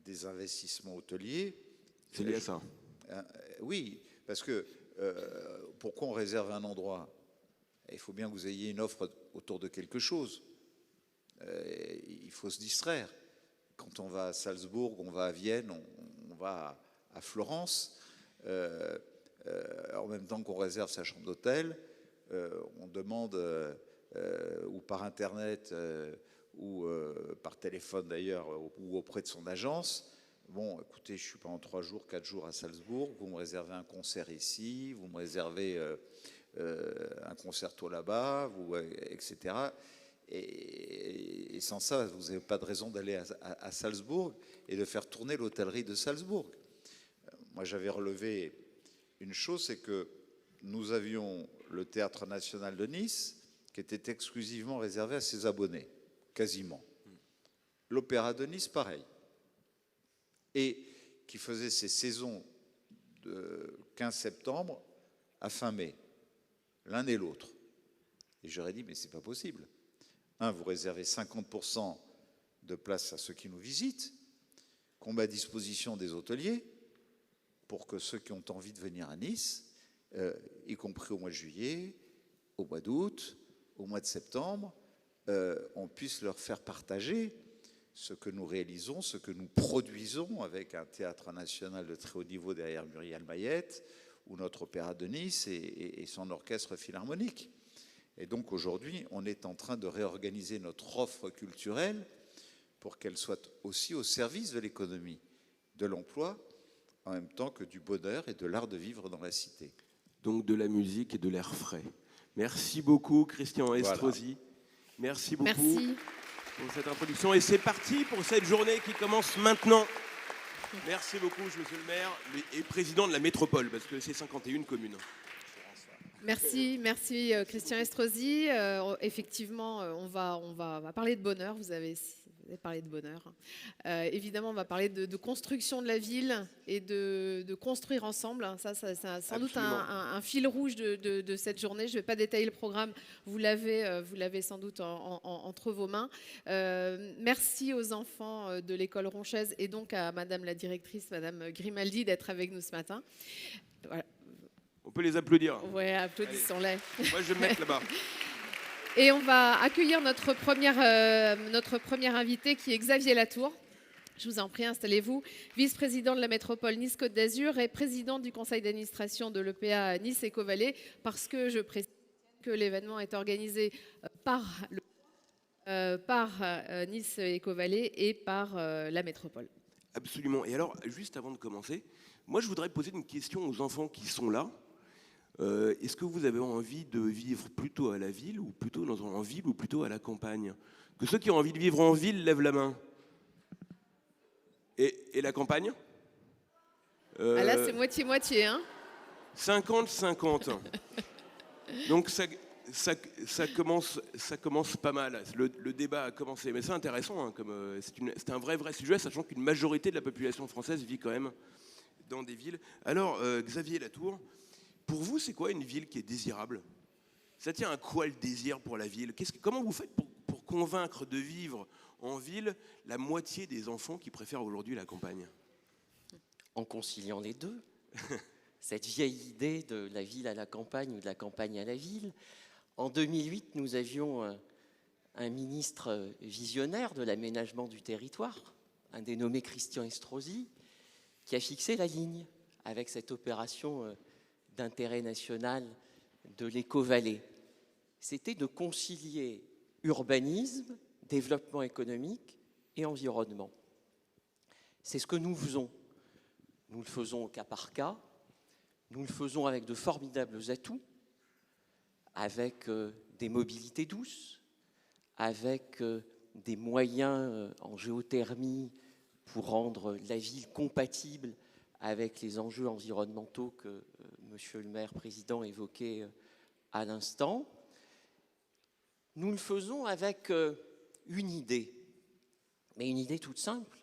des investissements hôteliers... C'est lié à ça. Oui, parce que pourquoi on réserve un endroit? Il faut bien que vous ayez une offre autour de quelque chose. Il faut se distraire. Quand on va à Salzbourg, on va à Vienne, on va à Florence... en même temps qu'on réserve sa chambre d'hôtel, on demande, ou par Internet, ou par téléphone d'ailleurs, ou auprès de son agence, bon, écoutez, je suis pendant 3 jours, 4 jours à Salzbourg, vous me réservez un concert ici, vous me réservez un concerto là-bas, etc. Et sans ça, vous n'avez pas de raison d'aller à Salzbourg et de faire tourner l'hôtellerie de Salzbourg. Moi, j'avais relevé une chose, c'est que nous avions le Théâtre National de Nice qui était exclusivement réservé à ses abonnés, quasiment. L'Opéra de Nice, pareil. Et qui faisait ses saisons de 15 septembre à fin mai, l'un et l'autre. Et j'aurais dit, mais c'est pas possible. Vous réservez 50% de place à ceux qui nous visitent, qu'on met à disposition des hôteliers pour que ceux qui ont envie de venir à Nice, y compris au mois de juillet, au mois d'août, au mois de septembre, on puisse leur faire partager ce que nous réalisons, ce que nous produisons avec un théâtre national de très haut niveau derrière Muriel Mayette, ou notre Opéra de Nice et son orchestre philharmonique. Et donc aujourd'hui, on est en train de réorganiser notre offre culturelle pour qu'elle soit aussi au service de l'économie, de l'emploi, en même temps que du bonheur et de l'art de vivre dans la cité. Donc de la musique et de l'air frais. Merci beaucoup Christian Estrosi. Voilà. Merci beaucoup pour cette introduction. Et c'est parti pour cette journée qui commence maintenant. Merci beaucoup, monsieur le maire et président de la métropole, parce que c'est 51 communes. Merci Christian Estrosi. Effectivement, on va parler de bonheur. Vous avez parlé de bonheur. Évidemment, on va parler de construction de la ville et de construire ensemble. Ça c'est sans doute un fil rouge de cette journée. Je ne vais pas détailler le programme. Vous l'avez sans doute entre vos mains. Merci aux enfants de l'école Ronchaise et donc à Madame la directrice, Madame Grimaldi, d'être avec nous ce matin. Voilà. On peut les applaudir. Oui, applaudissons-les. Moi, je vais me mettre là-bas. Et on va accueillir notre premier invité qui est Xavier Latour. Je vous en prie, installez-vous. Vice-président de la métropole Nice-Côte d'Azur et président du conseil d'administration de l'EPA Nice Éco-Vallée, parce que je précise que l'événement est organisé par Nice Éco-Vallée et par la métropole. Absolument. Et alors, juste avant de commencer, moi, je voudrais poser une question aux enfants qui sont là. Est-ce que vous avez envie de vivre plutôt à la ville ou plutôt en ville ou plutôt à la campagne? Que ceux qui ont envie de vivre en ville lèvent la main. Et la campagne? Là, c'est moitié-moitié, hein? 50-50. Donc ça commence pas mal. Le débat a commencé. Mais c'est intéressant, hein, c'est un vrai sujet, sachant qu'une majorité de la population française vit quand même dans des villes. Alors, Xavier Latour, pour vous, c'est quoi une ville qui est désirable? Ça tient à quoi le désir pour la ville? Comment vous faites pour convaincre de vivre en ville la moitié des enfants qui préfèrent aujourd'hui la campagne? En conciliant les deux. Cette vieille idée de la ville à la campagne ou de la campagne à la ville. En 2008, nous avions un ministre visionnaire de l'aménagement du territoire, un dénommé Christian Estrosi, qui a fixé la ligne avec cette opération d'intérêt national de l'Éco-Vallée. C'était de concilier urbanisme, développement économique et environnement. C'est ce que nous faisons. Nous le faisons au cas par cas, nous le faisons avec de formidables atouts, avec des mobilités douces, avec des moyens en géothermie pour rendre la ville compatible avec les enjeux environnementaux que Monsieur le maire président évoquait à l'instant. Nous le faisons avec une idée, mais une idée toute simple.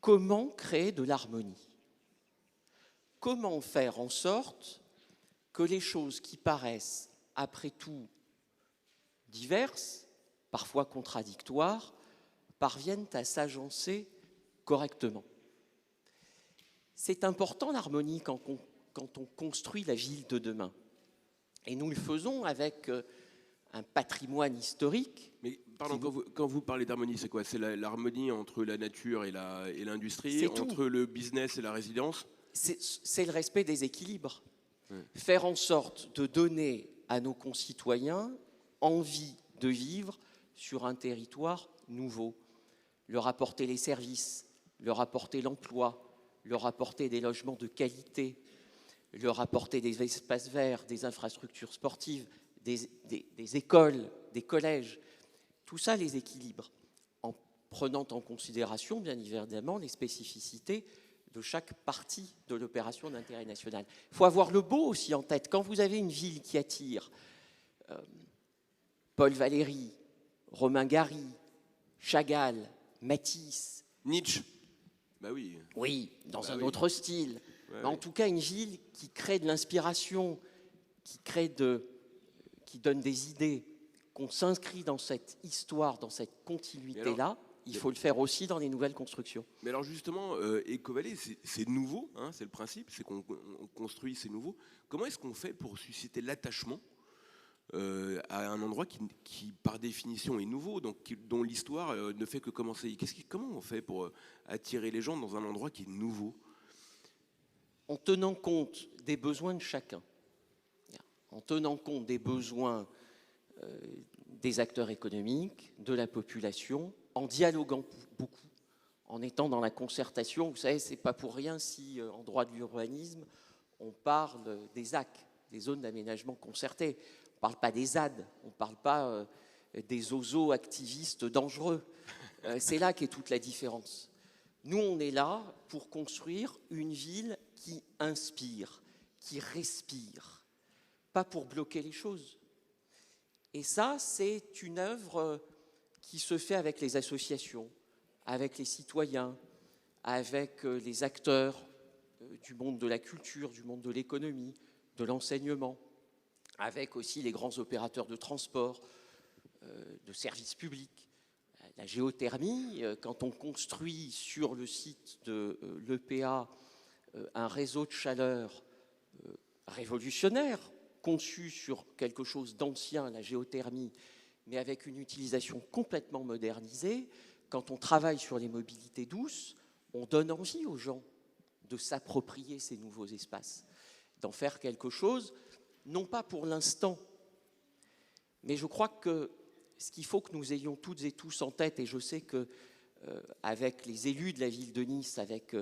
Comment créer de l'harmonie? Comment faire en sorte que les choses qui paraissent, après tout, diverses, parfois contradictoires, parviennent à s'agencer correctement? C'est important l'harmonie quand on construit la ville de demain. Et nous le faisons avec un patrimoine historique. Mais pardon, quand vous parlez d'harmonie, c'est quoi? C'est l'harmonie entre la nature et l'industrie, entre le business et la résidence? C'est le respect des équilibres. Faire en sorte de donner à nos concitoyens envie de vivre sur un territoire nouveau, leur apporter les services, leur apporter l'emploi, leur apporter des logements de qualité, leur apporter des espaces verts, des infrastructures sportives, des écoles, des collèges. Tout ça les équilibre, en prenant en considération, bien évidemment, les spécificités de chaque partie de l'opération d'intérêt national. Il faut avoir le beau aussi en tête. Quand vous avez une ville qui attire Paul Valéry, Romain Gary, Chagall, Matisse. Nietzsche. Bah oui. Oui, dans un oui. autre style. Ouais, Mais en ouais. tout cas, une ville qui crée de l'inspiration, qui donne des idées, qu'on s'inscrit dans cette histoire, dans cette continuité-là, il faut le faire aussi dans les nouvelles constructions. Mais alors justement, Ecovalley, c'est nouveau, hein, c'est le principe, c'est qu'on construit, c'est nouveau. Comment est-ce qu'on fait pour susciter l'attachement à un endroit qui, par définition, est nouveau, donc dont l'histoire ne fait que commencer? Comment on fait pour attirer les gens dans un endroit qui est nouveau? En tenant compte des besoins de chacun, en tenant compte des besoins des acteurs économiques, de la population, en dialoguant beaucoup, en étant dans la concertation. Vous savez, c'est pas pour rien si en droit de l'urbanisme, on parle des ZAC, des zones d'aménagement concerté. On ne parle pas des ZAD, on ne parle pas des ozo-activistes dangereux. C'est là qu'est toute la différence. Nous, on est là pour construire une ville qui inspire, qui respire, pas pour bloquer les choses. Et ça, c'est une œuvre qui se fait avec les associations, avec les citoyens, avec les acteurs du monde de la culture, du monde de l'économie, de l'enseignement, avec aussi les grands opérateurs de transport, de services publics. La géothermie, quand on construit sur le site de l'EPA un réseau de chaleur révolutionnaire, conçu sur quelque chose d'ancien, la géothermie, mais avec une utilisation complètement modernisée, quand on travaille sur les mobilités douces, on donne envie aux gens de s'approprier ces nouveaux espaces, d'en faire quelque chose, non pas pour l'instant, mais je crois que ce qu'il faut que nous ayons toutes et tous en tête, et je sais que avec les élus de la ville de Nice, avec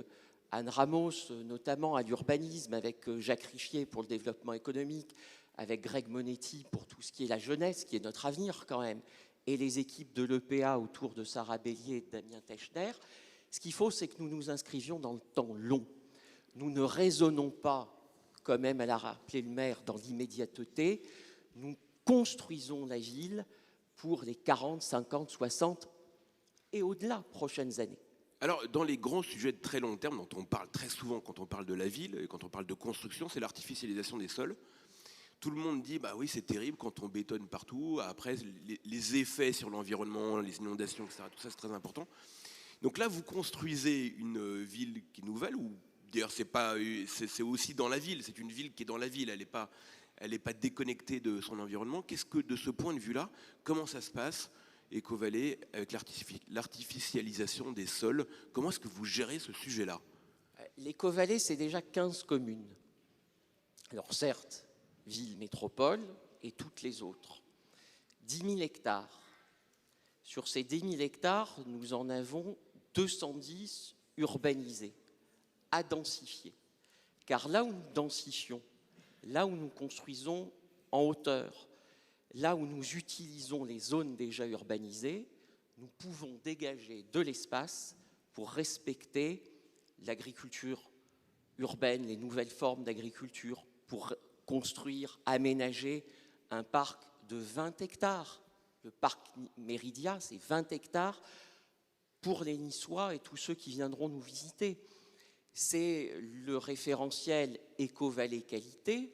Anne Ramos, notamment à l'urbanisme, avec Jacques Richier pour le développement économique, avec Greg Monetti pour tout ce qui est la jeunesse, qui est notre avenir quand même, et les équipes de l'EPA autour de Sarah Bélier et de Damien Techner, ce qu'il faut, c'est que nous nous inscrivions dans le temps long. Nous ne raisonnons pas, comme même elle a rappelé le maire, dans l'immédiateté. Nous construisons la ville pour les 40, 50, 60 et au-delà prochaines années. Alors, dans les grands sujets de très long terme dont on parle très souvent quand on parle de la ville et quand on parle de construction, c'est l'artificialisation des sols. Tout le monde dit, bah oui, c'est terrible quand on bétonne partout. Après, les effets sur l'environnement, les inondations, etc., tout ça, c'est très important. Donc là, vous construisez une ville qui est nouvelle, ou d'ailleurs, c'est aussi dans la ville. C'est une ville qui est dans la ville. Elle n'est pas déconnectée de son environnement. Qu'est-ce que, de ce point de vue-là, comment ça se passe, Ecovalley, avec l'artificialisation des sols? Comment est-ce que vous gérez ce sujet-là? L'Ecovalley, c'est déjà 15 communes. Alors certes, ville, métropole et toutes les autres. 10 000 hectares. Sur ces 10 000 hectares, nous en avons 210 urbanisés, à densifier. Car là où nous densifions, là où nous construisons en hauteur, là où nous utilisons les zones déjà urbanisées, nous pouvons dégager de l'espace pour respecter l'agriculture urbaine, les nouvelles formes d'agriculture, pour construire, aménager un parc de 20 hectares. Le parc Méridia, c'est 20 hectares pour les Niçois et tous ceux qui viendront nous visiter. C'est le référentiel Ecovalley Qualité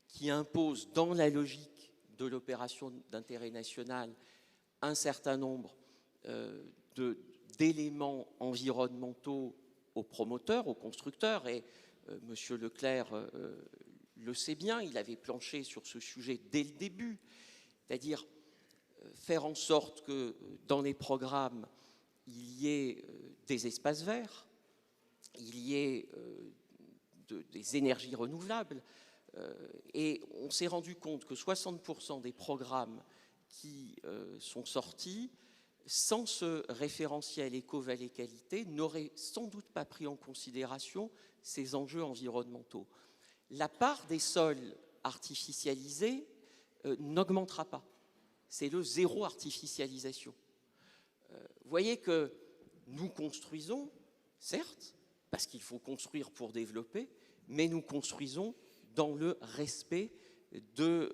qui impose, dans la logique de l'opération d'intérêt national, un certain nombre d'éléments environnementaux aux promoteurs, aux constructeurs. Et M. Leclerc le sait bien, il avait planché sur ce sujet dès le début, c'est-à-dire faire en sorte que dans les programmes, il y ait des espaces verts, il y ait des énergies renouvelables. Et on s'est rendu compte que 60% des programmes qui sont sortis, sans ce référentiel Ecovalley Qualité, n'auraient sans doute pas pris en considération ces enjeux environnementaux. La part des sols artificialisés n'augmentera pas. C'est le zéro artificialisation. Vous voyez que nous construisons, certes, parce qu'il faut construire pour développer, mais nous construisons dans le respect de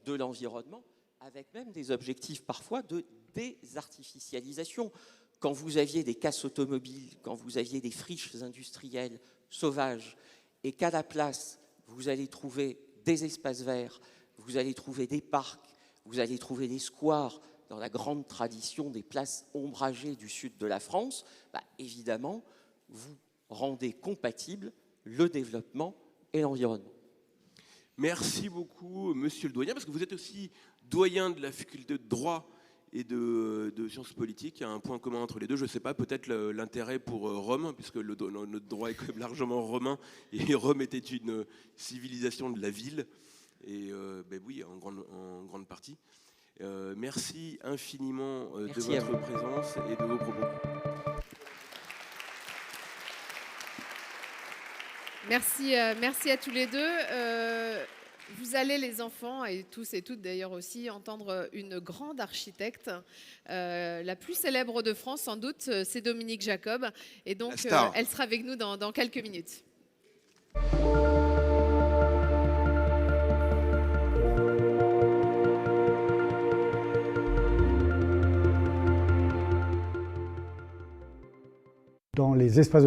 l'environnement, avec même des objectifs parfois de désartificialisation. Quand vous aviez des casses automobiles, quand vous aviez des friches industrielles sauvages, et qu'à la place, vous allez trouver des espaces verts, vous allez trouver des parcs, vous allez trouver des squares, dans la grande tradition des places ombragées du sud de la France, évidemment, vous rendez compatible le développement et l'environnement. Merci beaucoup, monsieur le doyen, parce que vous êtes aussi doyen de la faculté de droit et de sciences politiques. Il y a un point commun entre les deux, je ne sais pas, peut-être l'intérêt pour Rome, puisque notre droit est quand même largement romain, et Rome était une civilisation de la ville, et oui, en grande partie. Merci infiniment de votre présence et de vos propos. Merci à tous les deux. Vous allez, les enfants, et tous et toutes d'ailleurs aussi, entendre une grande architecte, la plus célèbre de France sans doute, c'est Dominique Jacob. Et donc, elle sera avec nous dans quelques minutes. Dans les espaces